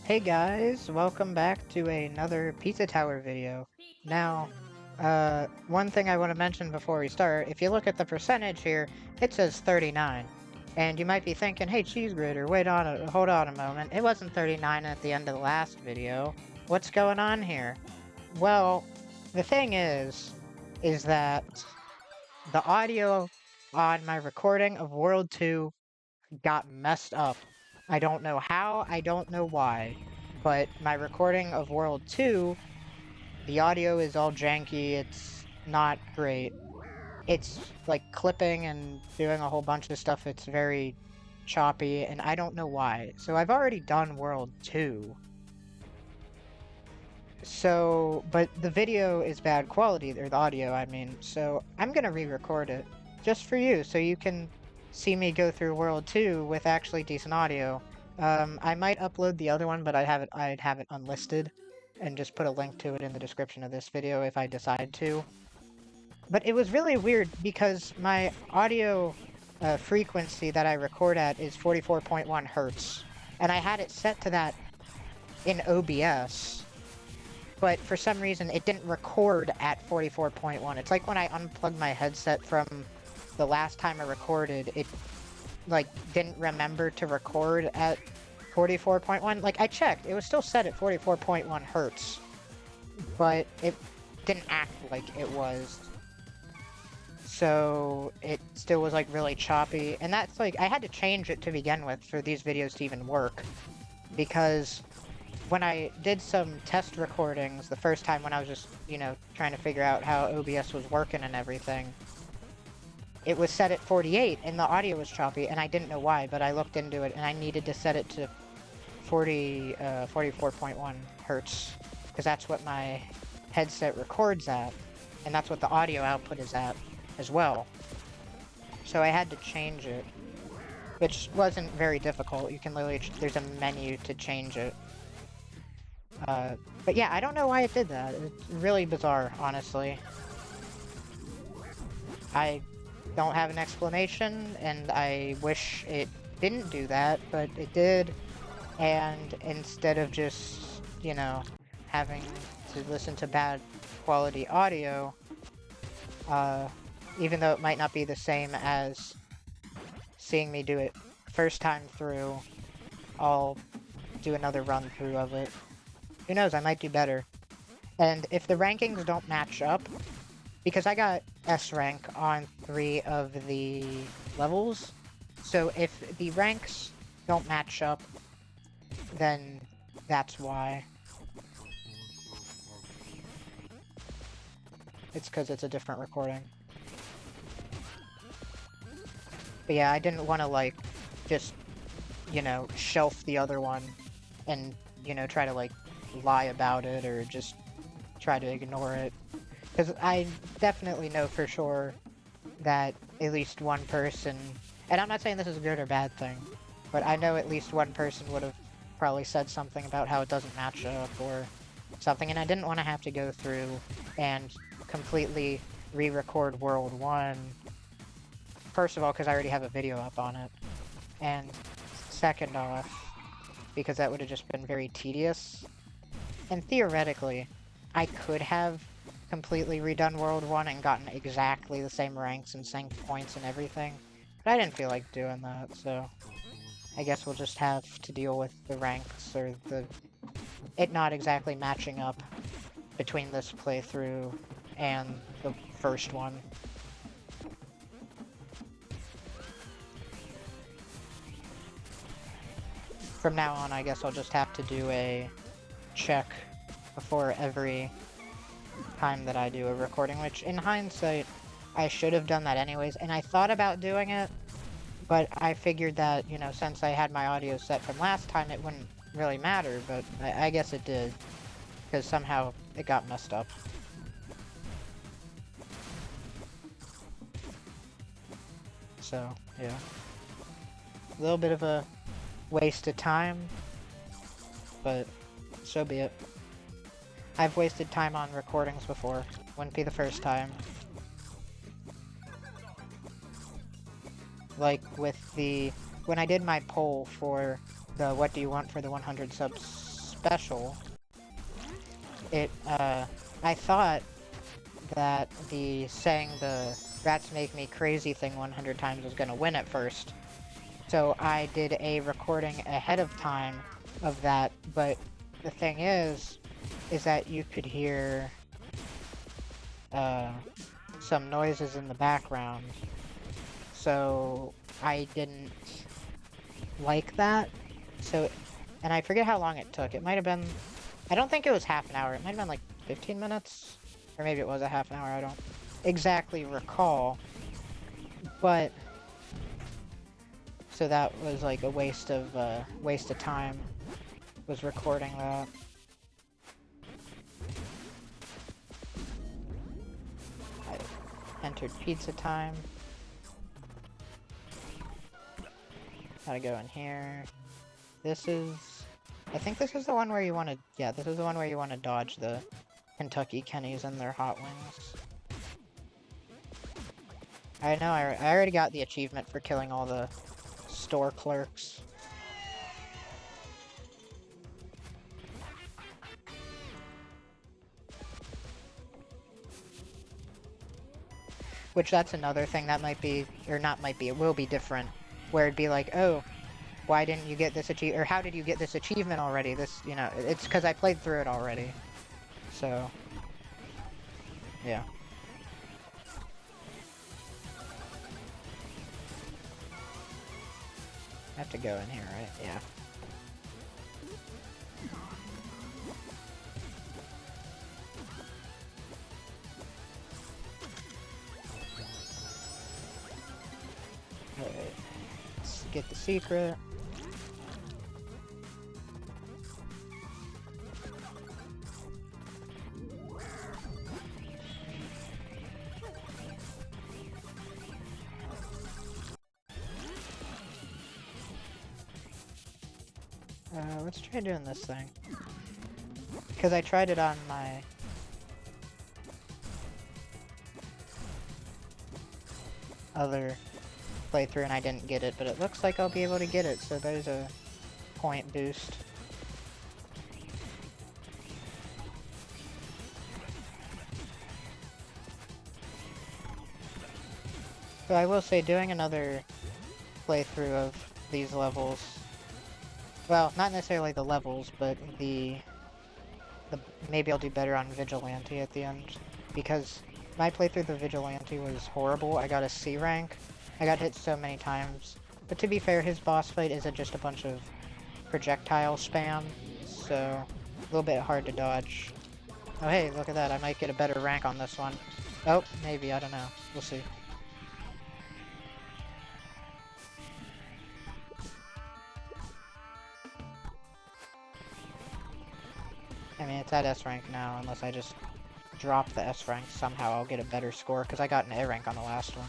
Hey guys, welcome back to another Pizza Tower video. Now, one thing I want to mention before we start, if you look at the percentage here, it says 39. And you might be thinking, hey Cheese Grater, hold on a moment, it wasn't 39 at the end of the last video. What's going on here? Well, the thing is that the audio on my recording of World 2 got messed up. I don't know how, I don't know why, but my recording of World 2, the audio is all janky, it's not great. It's like clipping and doing a whole bunch of stuff, it's very choppy, and I don't know why. So I've already done World 2. So, but the video is bad quality, or the audio, I mean, so I'm gonna re-record it, just for you, so you can see me go through World 2 with actually decent audio. I might upload the other one, but I'd have it unlisted, and just put a link to it in the description of this video if I decide to. But it was really weird, because my audio frequency that I record at is 44.1 hertz, and I had it set to that in OBS, but for some reason it didn't record at 44.1. It's like when I unplugged my headset from the last time I recorded, it like didn't remember to record at 44.1. Like I checked, it was still set at 44.1 hertz, but it didn't act like it was. So it still was like really choppy, and that's like, I had to change it to begin with for these videos to even work, because when I did some test recordings the first time when I was just, you know, trying to figure out how OBS was working and everything, it was set at 48 and the audio was choppy, and I didn't know why, but I looked into it and I needed to set it to 44.1 hertz, because that's what my headset records at, and that's what the audio output is at as well. So I had to change it, which wasn't very difficult. You can literally, there's a menu to change it. But yeah, I don't know why it did that. It's really bizarre, honestly. I don't have an explanation, and I wish it didn't do that, but it did. And instead of just, you know, having to listen to bad quality audio, even though it might not be the same as seeing me do it first time through, I'll do another run through of it. Who knows, I might do better. And if the rankings don't match up, because I got S rank on 3 of the levels, so if the ranks don't match up, then that's why. It's because it's a different recording. But yeah, I didn't want to, like, just, you know, shelf the other one and, you know, try to, like, lie about it or just try to ignore it. Because I definitely know for sure that at least one person, and I'm not saying this is a good or bad thing, but I know at least one person would have probably said something about how it doesn't match up or something, and I didn't want to have to go through and completely re-record World 1. First of all, because I already have a video up on it, and second off, because that would have just been very tedious. And theoretically, I could have completely redone World 1 and gotten exactly the same ranks and same points and everything, but I didn't feel like doing that, so I guess we'll just have to deal with the ranks, or it not exactly matching up between this playthrough and the first one. From now on, I guess I'll just have to do a check before every time that I do a recording, which in hindsight, I should have done that anyways, and I thought about doing it, but I figured that, you know, since I had my audio set from last time, it wouldn't really matter, but I guess it did, because somehow it got messed up. So, yeah. A little bit of a waste of time, but so be it. I've wasted time on recordings before. Wouldn't be the first time. Like with when I did my poll for the what do you want for the 100 subs special, I thought that the saying the rats make me crazy thing 100 times was gonna win at first. So I did a recording ahead of time of that, but the thing is that you could hear some noises in the background. So I didn't like that. So, and I forget how long it took. It might have been, I don't think it was half an hour. It might have been like 15 minutes. Or maybe it was a half an hour. I don't exactly recall. But, so that was like a waste of time. Was recording that. I entered pizza time. Gotta go in here. This is... I think this is the one where you want to... Yeah, this is the one where you want to dodge the Kentucky Kennies and their hot wings. I know, I already got the achievement for killing all the store clerks. Which that's another thing that might be... Or not might be, it will be different. Where it'd be like, oh, why didn't you get this achievement? Or how did you get this achievement already? This, you know, it's because I played through it already. So, yeah. I have to go in here, right? Yeah. Alright. Let's get the secret. Let's try doing this thing. Because I tried it on my... other playthrough and I didn't get it, but it looks like I'll be able to get it, so there's a point boost. So I will say, doing another playthrough of these levels, well, not necessarily the levels, but the maybe I'll do better on Vigilante at the end, because my playthrough of the Vigilante was horrible. I got a C rank. I got hit so many times. But to be fair, his boss fight isn't just a bunch of projectile spam, so a little bit hard to dodge. Oh hey, look at that, I might get a better rank on this one. Oh, maybe, I don't know. We'll see. I mean, it's at S rank now, unless I just drop the S rank. Somehow I'll get a better score, because I got an A rank on the last one.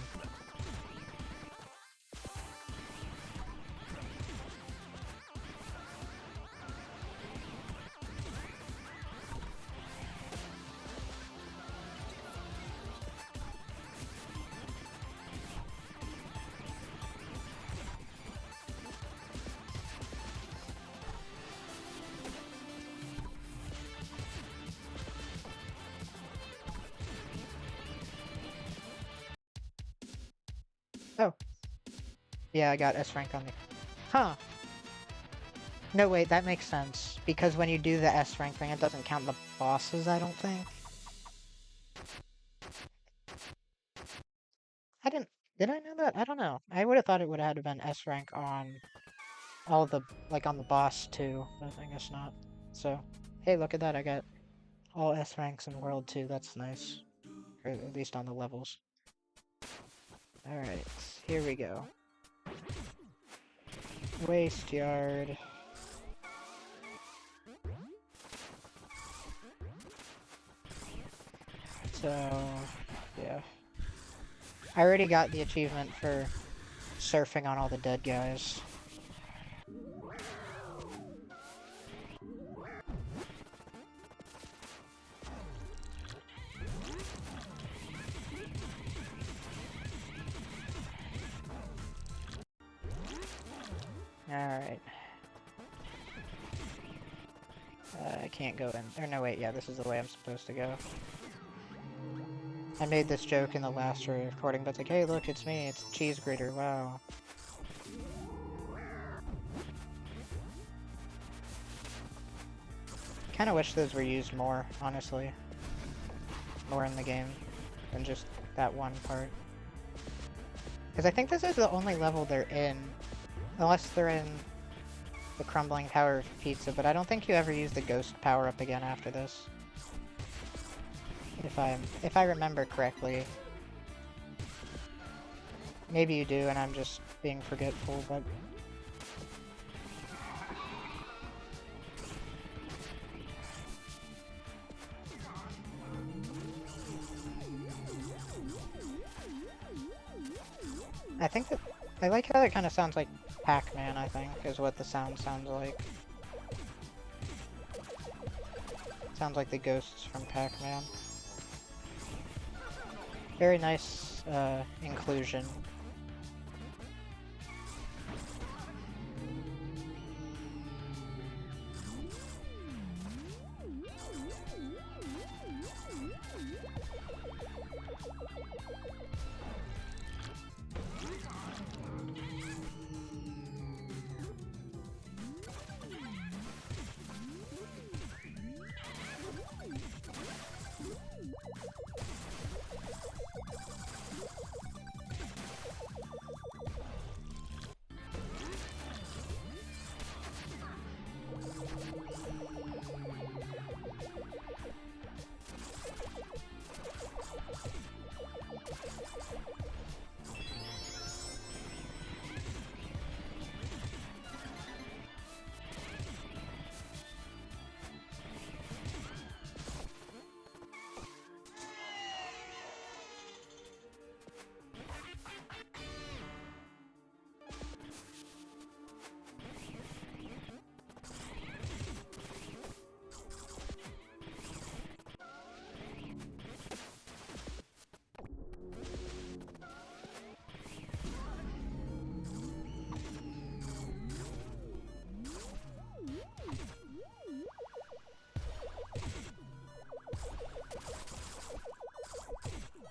Oh. Yeah, I got S rank on the... Huh. No, wait, that makes sense. Because when you do the S rank thing, it doesn't count the bosses, I don't think. I didn't... Did I know that? I don't know. I would have thought it would have had been S rank on all the... Like, on the boss, too. But I guess not. So, hey, look at that. I got all S ranks in World 2. That's nice. Or at least on the levels. Alright, here we go. Waste yard. So, yeah. I already got the achievement for surfing on all the dead guys. Alright. I can't go in. Or no, wait, yeah, this is the way I'm supposed to go. I made this joke in the last recording, but it's like, hey, look, it's me, it's Cheese Grater, wow. Kinda wish those were used more, honestly. More in the game than just that one part. Because I think this is the only level they're in, unless they're in the Crumbling Tower of Pizza, but I don't think you ever use the Ghost power-up again after this. If I remember correctly. Maybe you do and I'm just being forgetful, but... I think that... I like how that kind of sounds like Pac-Man, I think, is what the sound sounds like. Sounds like the ghosts from Pac-Man. Very nice, inclusion.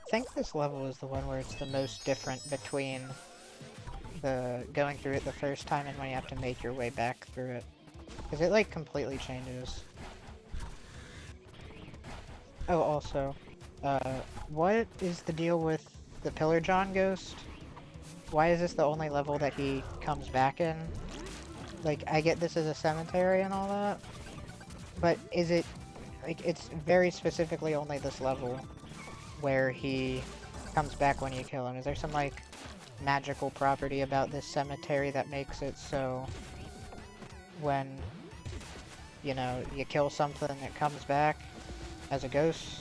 I think this level is the one where it's the most different between the going through it the first time and when you have to make your way back through it. Because it, like, completely changes. Oh, also, what is the deal with the Pillar John ghost? Why is this the only level that he comes back in? Like, I get this as a cemetery and all that, but is it, like, it's very specifically only this level where he comes back when you kill him. Is there some, like, magical property about this cemetery that makes it so when, you know, you kill something it comes back as a ghost?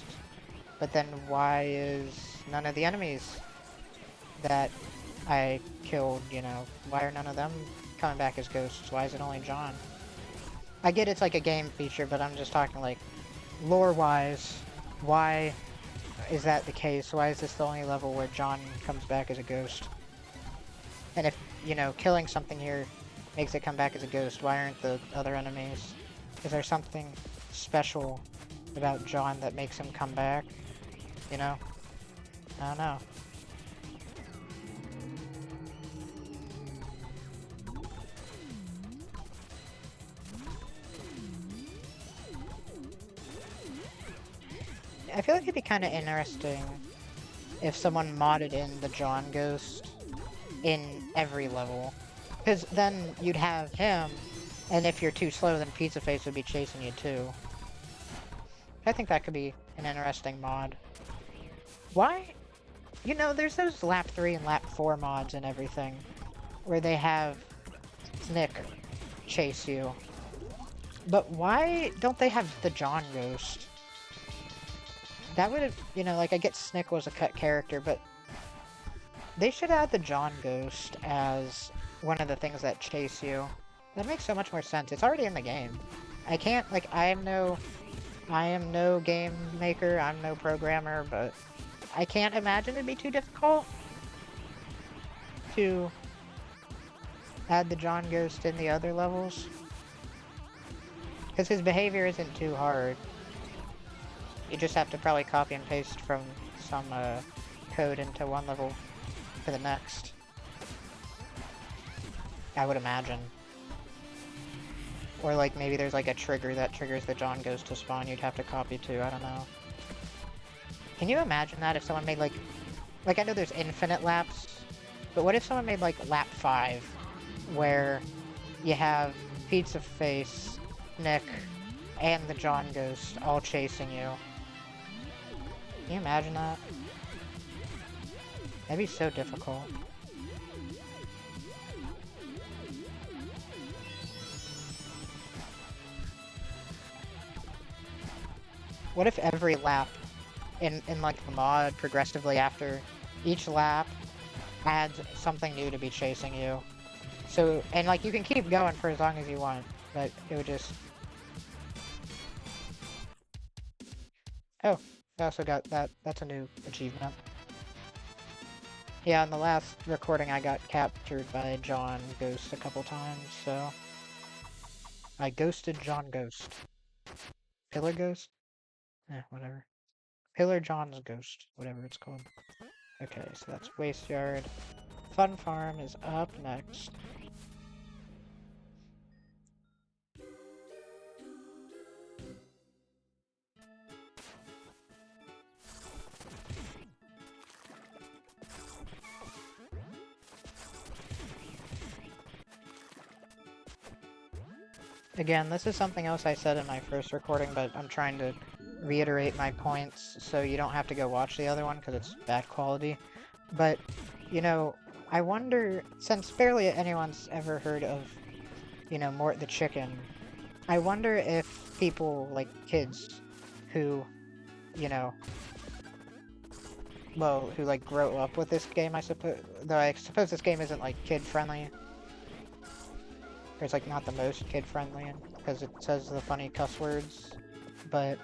But then why is none of the enemies that I killed, you know, why are none of them coming back as ghosts? Why is it only John? I get it's like a game feature, but I'm just talking like lore-wise, why is that the case? Why is this the only level where John comes back as a ghost? And if, you know, killing something here makes it come back as a ghost, why aren't the other enemies? Is there something special about John that makes him come back? You know? I don't know. I feel like it'd be kind of interesting if someone modded in the John Ghost in every level. Because then you'd have him, and if you're too slow, then Pizza Face would be chasing you too. I think that could be an interesting mod. Why? You know, there's those Lap 3 and Lap 4 mods and everything, where they have Snick chase you. But why don't they have the John Ghost? That would have, you know, like, I get Snick was a cut character, but they should add the John Ghost as one of the things that chase you. That makes so much more sense. It's already in the game. I can't, like, I am no game maker, I'm no programmer, but I can't imagine it'd be too difficult to add the John Ghost in the other levels. Because his behavior isn't too hard. You just have to probably copy and paste from some code into one level to the next. I would imagine. Or like maybe there's like a trigger that triggers the John Ghost to spawn you'd have to copy to, I don't know. Can you imagine that if someone made like I know there's infinite laps, but what if someone made like lap 5, where you have Pizza Face, Nick, and the John Ghost all chasing you? Can you imagine that? That'd be so difficult. What if every lap in like the mod progressively after each lap adds something new to be chasing you? So, and like you can keep going for as long as you want, but it would just... Oh, I also got that. That's a new achievement. Yeah, in the last recording I got captured by John Ghost a couple times, so... I ghosted John Ghost. Pillar Ghost? Eh, whatever. Pillar John's Ghost, whatever it's called. Okay, so that's Waste Yard. Fun Farm is up next. Again, this is something else I said in my first recording, but I'm trying to reiterate my points so you don't have to go watch the other one because it's bad quality. But, you know, I wonder, since barely anyone's ever heard of, you know, Mort the Chicken, I wonder if people, like kids, who, you know, well, who like grow up with this game, I suppose, though I suppose this game isn't like kid-friendly. Or it's like not the most kid-friendly, because it says the funny cuss words, but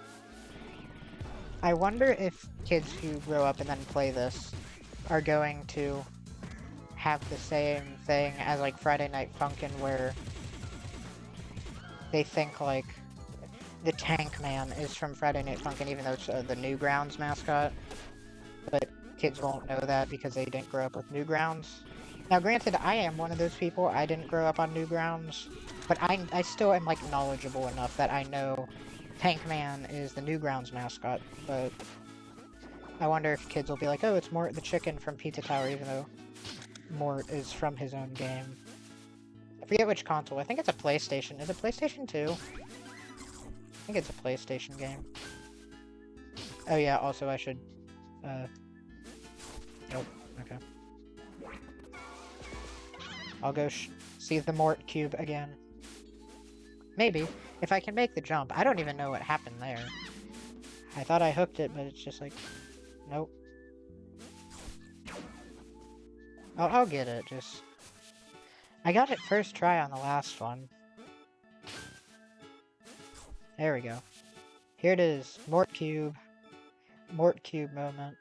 I wonder if kids who grow up and then play this are going to have the same thing as like Friday Night Funkin', where they think like the Tank Man is from Friday Night Funkin', even though it's the Newgrounds mascot, but kids won't know that because they didn't grow up with Newgrounds. Now granted, I am one of those people, I didn't grow up on Newgrounds, but I still am like knowledgeable enough that I know Tank Man is the Newgrounds mascot, but I wonder if kids will be like, oh, it's Mort the Chicken from Pizza Tower, even though Mort is from his own game. I forget which console, I think it's a PlayStation. Is it PlayStation 2? I think it's a PlayStation game. Oh yeah, also I should, oh, okay. I'll go see the Mort Cube again. Maybe, if I can make the jump. I don't even know what happened there. I thought I hooked it, but it's just like, nope. I'll get it, just... I got it first try on the last one. There we go. Here it is, Mort Cube moment.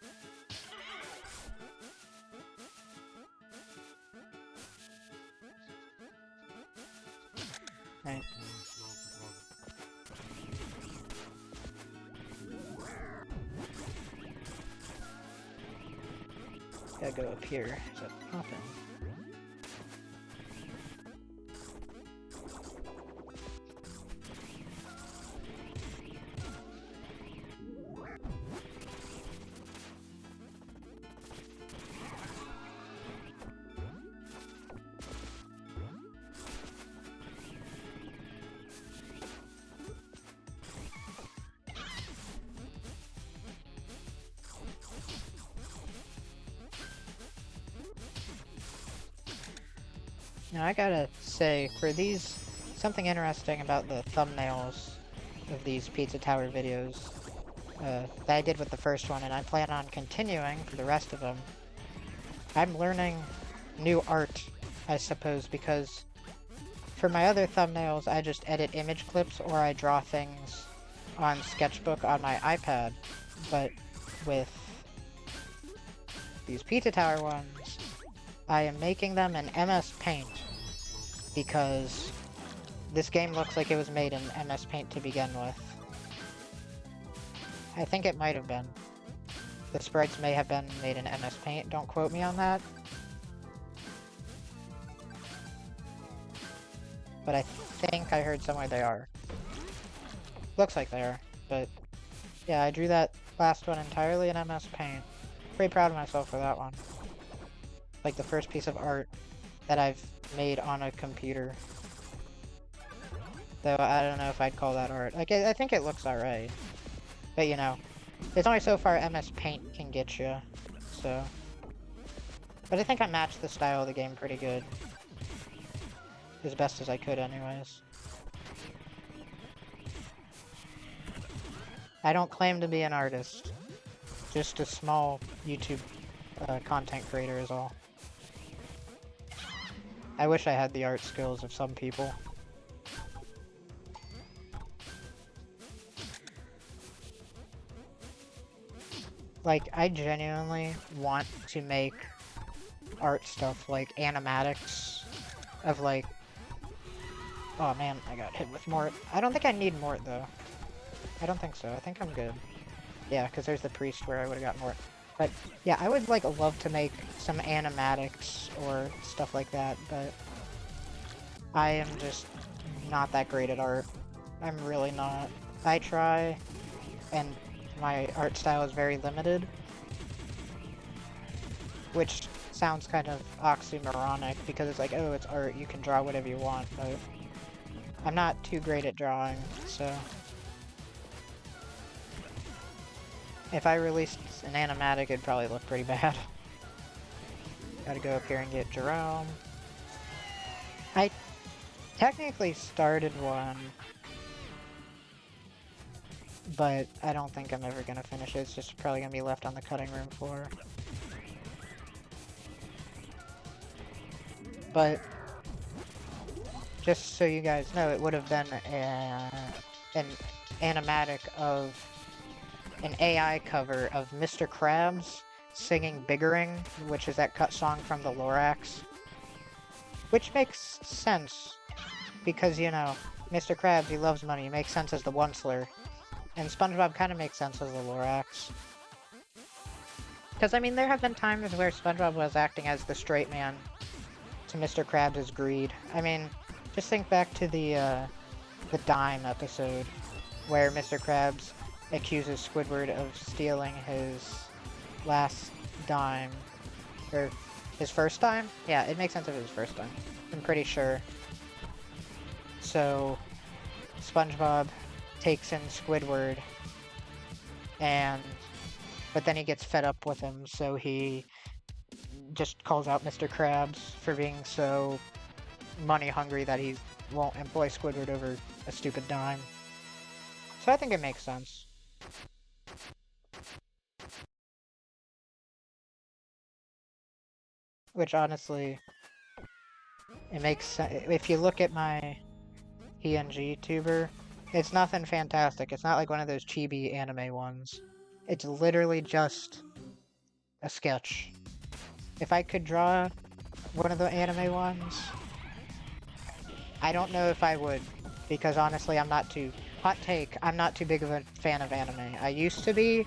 Right. Gotta go up here. Is that popping? Now I gotta say, for these, something interesting about the thumbnails of these Pizza Tower videos that I did with the first one, and I plan on continuing for the rest of them. I'm learning new art, I suppose, because for my other thumbnails I just edit image clips or I draw things on Sketchbook on my iPad, but with these Pizza Tower ones, I am making them in MS Paint, because This game looks like it was made in MS Paint to begin with. I think it might have been. The sprites may have been made in MS Paint, don't quote me on that. But I think I heard somewhere they are. Looks like they are, but yeah, I drew that last one entirely in MS Paint. Pretty proud of myself for that one. Like the first piece of art that I've made on a computer. Though I don't know if I'd call that art. Like, I think it looks alright. But you know, there's only so far MS Paint can get you, so. But I think I matched the style of the game pretty good. As best as I could anyways. I don't claim to be an artist. Just a small YouTube content creator is all. I wish I had the art skills of some people. Like, I genuinely want to make art stuff, like animatics of like... Oh man, I got hit with Mort. I don't think I need Mort though. I don't think so. I think I'm good. Yeah, because there's the priest where I would have got Mort. But yeah, I would like love to make some animatics or stuff like that, but I am just not that great at art. I'm really not. I try, and my art style is very limited, which sounds kind of oxymoronic because it's like, oh, it's art, you can draw whatever you want, but I'm not too great at drawing, so if I released an animatic, it'd probably look pretty bad. Gotta go up here and get Jerome. I technically started one, but I don't think I'm ever gonna finish it. It's just probably gonna be left on the cutting room floor. But just so you guys know, it would have been an animatic of an AI cover of Mr. Krabs singing Biggering, which is that cut song from the Lorax. Which makes sense, because, you know, Mr. Krabs, he loves money, he makes sense as the Onceler. And SpongeBob kind of makes sense as the Lorax. Because, I mean, there have been times where SpongeBob was acting as the straight man to Mr. Krabs' greed. I mean, just think back to the Dime episode, where Mr. Krabs accuses Squidward of stealing his last dime, or his first dime? Yeah, it makes sense of his first dime, I'm pretty sure. So, SpongeBob takes in Squidward, but then he gets fed up with him, so he just calls out Mr. Krabs for being so money hungry that he won't employ Squidward over a stupid dime. So I think it makes sense. Which honestly, it makes sense. If you look at my PNG tuber, it's nothing fantastic. It's not like one of those chibi anime ones. It's literally just a sketch. If I could draw one of the anime ones, I don't know if I would, because honestly I'm not too... Hot take, I'm not too big of a fan of anime. I used to be,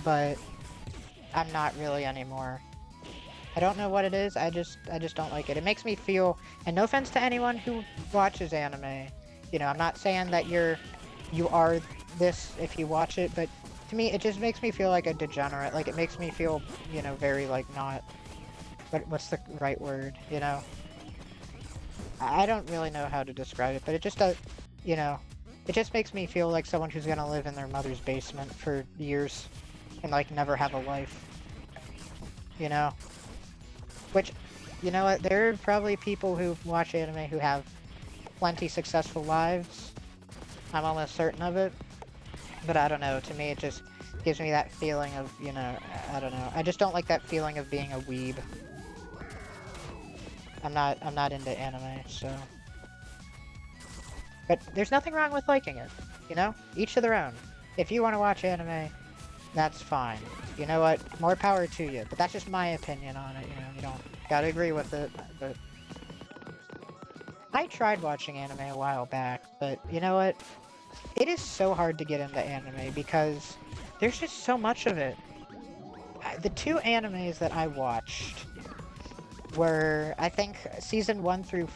but I'm not really anymore. I don't know what it is, I just don't like it. It makes me feel, and no offense to anyone who watches anime, you know, I'm not saying that you are this if you watch it, but to me it just makes me feel like a degenerate. Like, it makes me feel, you know, very like not, what's the right word, you know? I don't really know how to describe it, but it just does, you know, it just makes me feel like someone who's gonna live in their mother's basement for years and like never have a life, you know? Which, you know what, there are probably people who watch anime who have plenty successful lives. I'm almost certain of it. But I don't know, to me it just gives me that feeling of, you know, I don't know. I just don't like that feeling of being a weeb. I'm not into anime, so. But there's nothing wrong with liking it, you know? Each to their own. If you want to watch anime, that's fine. You know what? More power to you. But that's just my opinion on it, you know? You don't gotta agree with it, but... I tried watching anime a while back, but you know what? It is so hard to get into anime because there's just so much of it. The two animes that I watched were, I think, season 1 through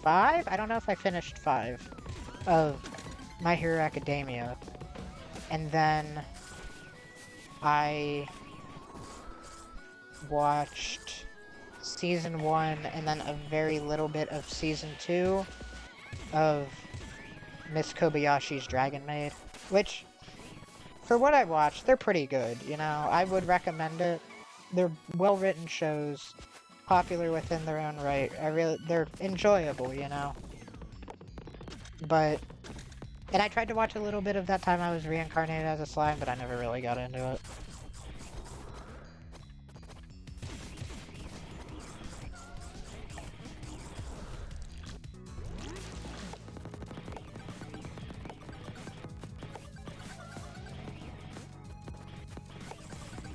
5? I don't know if I finished 5 of My Hero Academia. And then I watched season 1 and then a very little bit of season 2 of Miss Kobayashi's Dragon Maid, which, for what I watched, they're pretty good, you know? I would recommend it. They're well-written shows, popular within their own right. They're enjoyable, you know? But, and I tried to watch a little bit of that time I was reincarnated as a slime, but I never really got into it.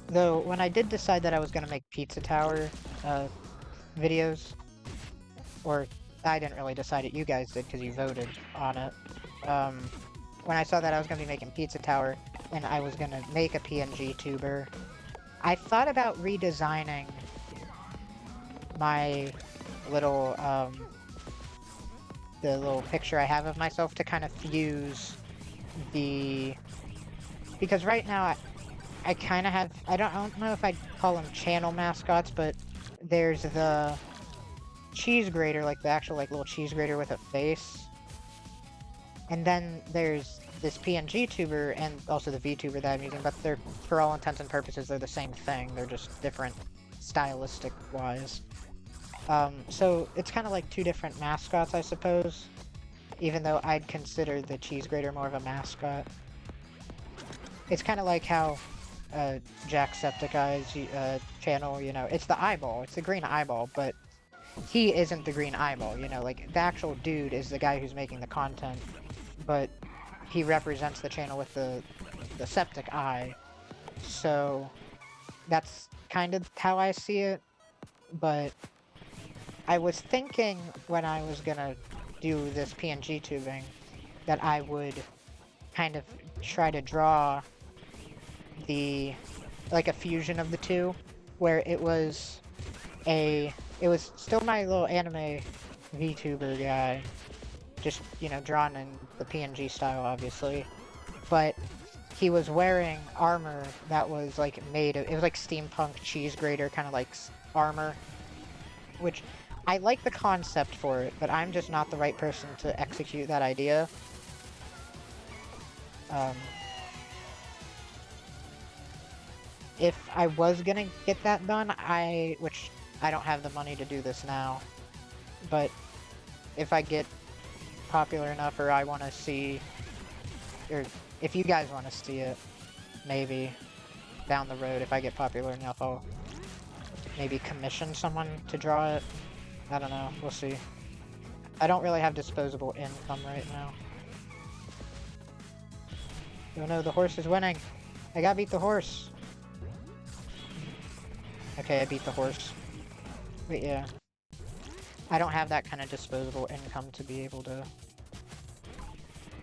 Though, when I did decide that I was going to make Pizza Tower videos, or I didn't really decide it, you guys did because you voted on it. When I saw that I was going to be making Pizza Tower, and I was going to make a PNG tuber, I thought about redesigning my little, the little picture I have of myself to kind of fuse the... Because right now, I kind of have, I don't know if I'd call them channel mascots, but there's the cheese grater, like the actual like little cheese grater with a face. And then there's this PNG tuber and also the VTuber that I'm using, but they're, for all intents and purposes, they're the same thing. They're just different stylistic wise. So it's kind of like two different mascots, I suppose, even though I'd consider the cheese grater more of a mascot. It's kind of like how Jacksepticeye's channel, you know, it's the eyeball, it's the green eyeball, but he isn't the green eyeball, you know, like, the actual dude is the guy who's making the content, but he represents the channel with the septic eye, so that's kind of how I see it, but I was thinking when I was gonna do this PNG tubing that I would kind of try to draw like a fusion of the two, where it was still my little anime VTuber guy, just, you know, drawn in the PNG style, obviously, but he was wearing armor that was, like, made of, it was like steampunk cheese grater kind of, like, armor, which I like the concept for it, but I'm just not the right person to execute that idea. If I was gonna get that done, which I don't have the money to do this now, but if I get popular enough, or I want to see, or if you guys want to see it, maybe down the road, if I get popular enough, I'll maybe commission someone to draw it. I don't know, we'll see. I don't really have disposable income right now. Oh no, the horse is winning! I gotta beat the horse! Okay, I beat the horse. But yeah. I don't have that kind of disposable income to be able to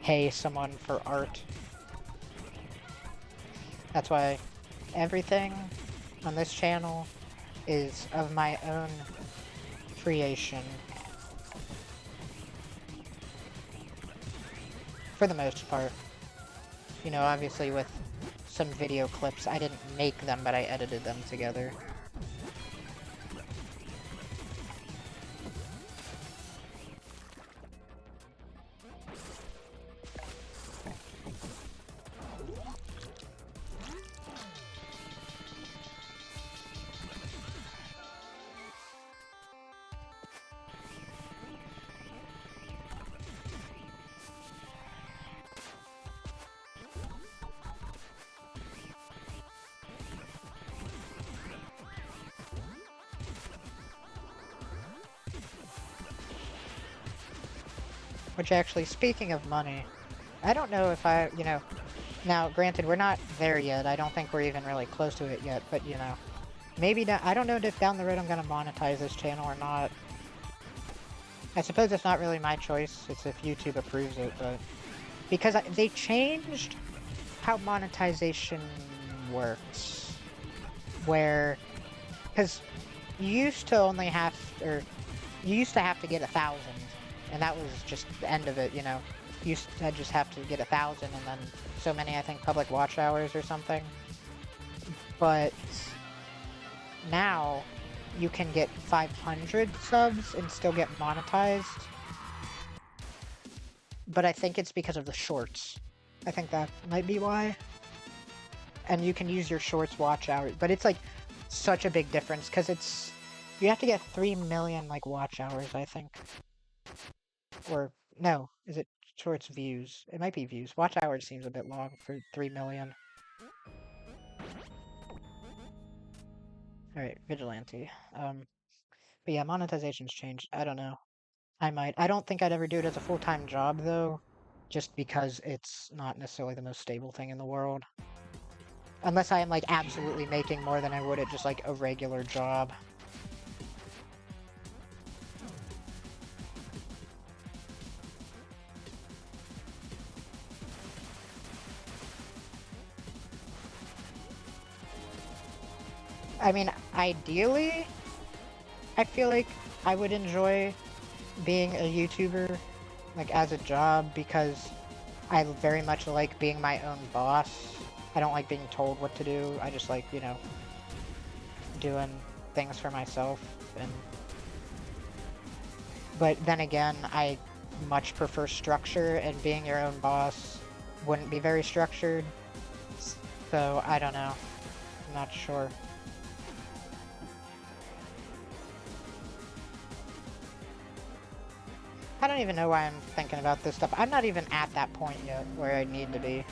pay someone for art. That's why everything on this channel is of my own creation. For the most part. You know, obviously with some video clips, I didn't make them, but I edited them together. Which actually, speaking of money, I don't know if you know, now granted we're not there yet, I don't think we're even really close to it yet, but you know, maybe I don't know if down the road I'm gonna monetize this channel or not. I suppose it's not really my choice, it's if YouTube approves it, but... Because they changed how monetization works. Where... Because you used to only have... Or... You used to have to get 1,000, and that was just the end of it, you know? You used to just have to get 1,000, and then so many, I think, public watch hours or something. But... Now... You can get 500 subs and still get monetized. But I think it's because of the shorts. I think that might be why. And you can use your shorts watch hours. But it's like such a big difference because it's... You have to get 3 million like watch hours, I think. Or no, is it shorts views? It might be views. Watch hours seems a bit long for 3 million. Alright, Vigilante. But yeah, monetization's changed. I don't know. I might. I don't think I'd ever do it as a full-time job, though. Just because it's not necessarily the most stable thing in the world. Unless I am, like, absolutely making more than I would at just, like, a regular job. I mean, ideally, I feel like I would enjoy being a YouTuber, like, as a job, because I very much like being my own boss. I don't like being told what to do. I just like, you know, doing things for myself. But then again, I much prefer structure, and being your own boss wouldn't be very structured. So, I don't know. I'm not sure. I don't even know why I'm thinking about this stuff. I'm not even at that point yet where I need to be.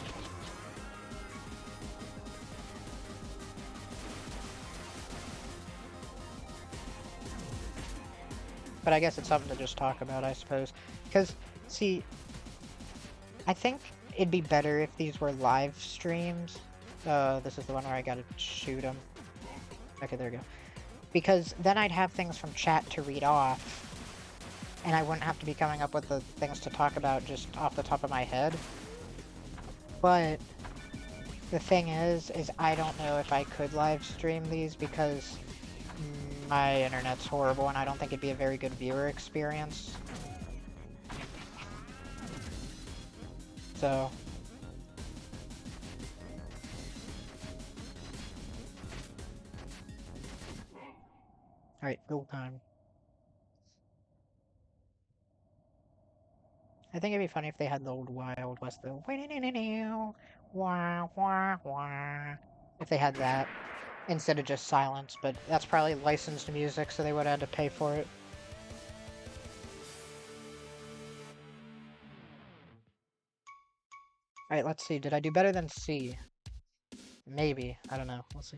But I guess it's something to just talk about, I suppose. Because, see, I think it'd be better if these were live streams. This is the one where I gotta shoot them. Okay, there we go. Because then I'd have things from chat to read off. And I wouldn't have to be coming up with the things to talk about just off the top of my head. But the thing is I don't know if I could live stream these because my internet's horrible and I don't think it'd be a very good viewer experience. So... Alright, build time. I think it'd be funny if they had the old Wild West, though. If they had that, instead of just silence, but that's probably licensed music, so they would have had to pay for it. Alright, let's see. Did I do better than C? Maybe. I don't know. We'll see.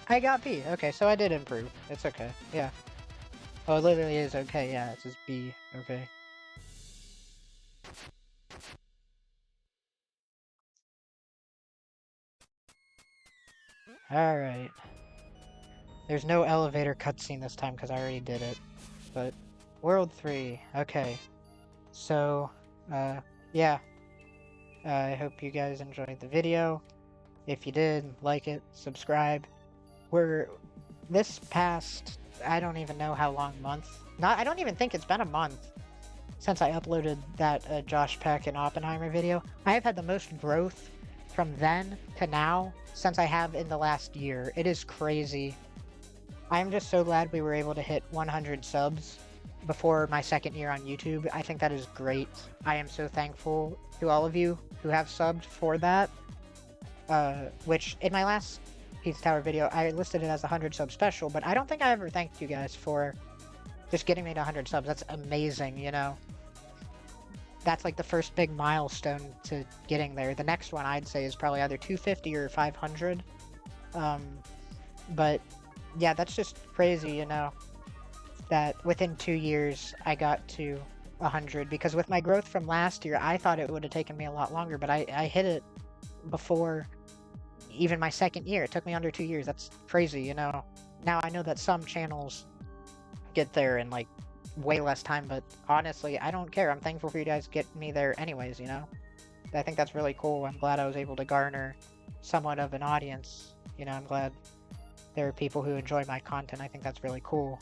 I got B. Okay, so I did improve. It's okay. Yeah. Oh, it literally is okay. Yeah, it's just B. Okay. Alright. There's no elevator cutscene this time because I already did it. But, World 3. Okay. So, yeah. I hope you guys enjoyed the video. If you did, like it, subscribe. This past, I don't even know how long month. I don't even think it's been a month since I uploaded that Josh Peck and Oppenheimer video. I have had the most growth from then to now since I have in the last year. It is crazy. I'm just so glad we were able to hit 100 subs before my second year on YouTube. I think that is great. I am so thankful to all of you who have subbed for that. Which, in my last Pizza Tower video, I listed it as a 100 sub special, but I don't think I ever thanked you guys for just getting me to 100 subs. That's amazing, you know? That's like the first big milestone to getting there. The next one I'd say is probably either 250 or 500. But yeah, that's just crazy, you know, that within 2 years I got to 100, because with my growth from last year, I thought it would have taken me a lot longer, but I hit it before even my second year. It took me under 2 years. That's crazy, you know. Now I know that some channels get there in like way less time, but honestly, I don't care. I'm thankful for you guys getting me there anyways, you know? I think that's really cool. I'm glad I was able to garner somewhat of an audience. You know, I'm glad there are people who enjoy my content. I think that's really cool.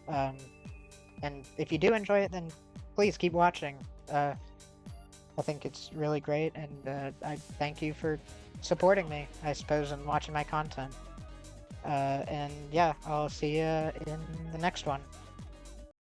And if you do enjoy it, then please keep watching. I think it's really great, and I thank you for supporting me, I suppose, and watching my content. And yeah, I'll see you in the next one.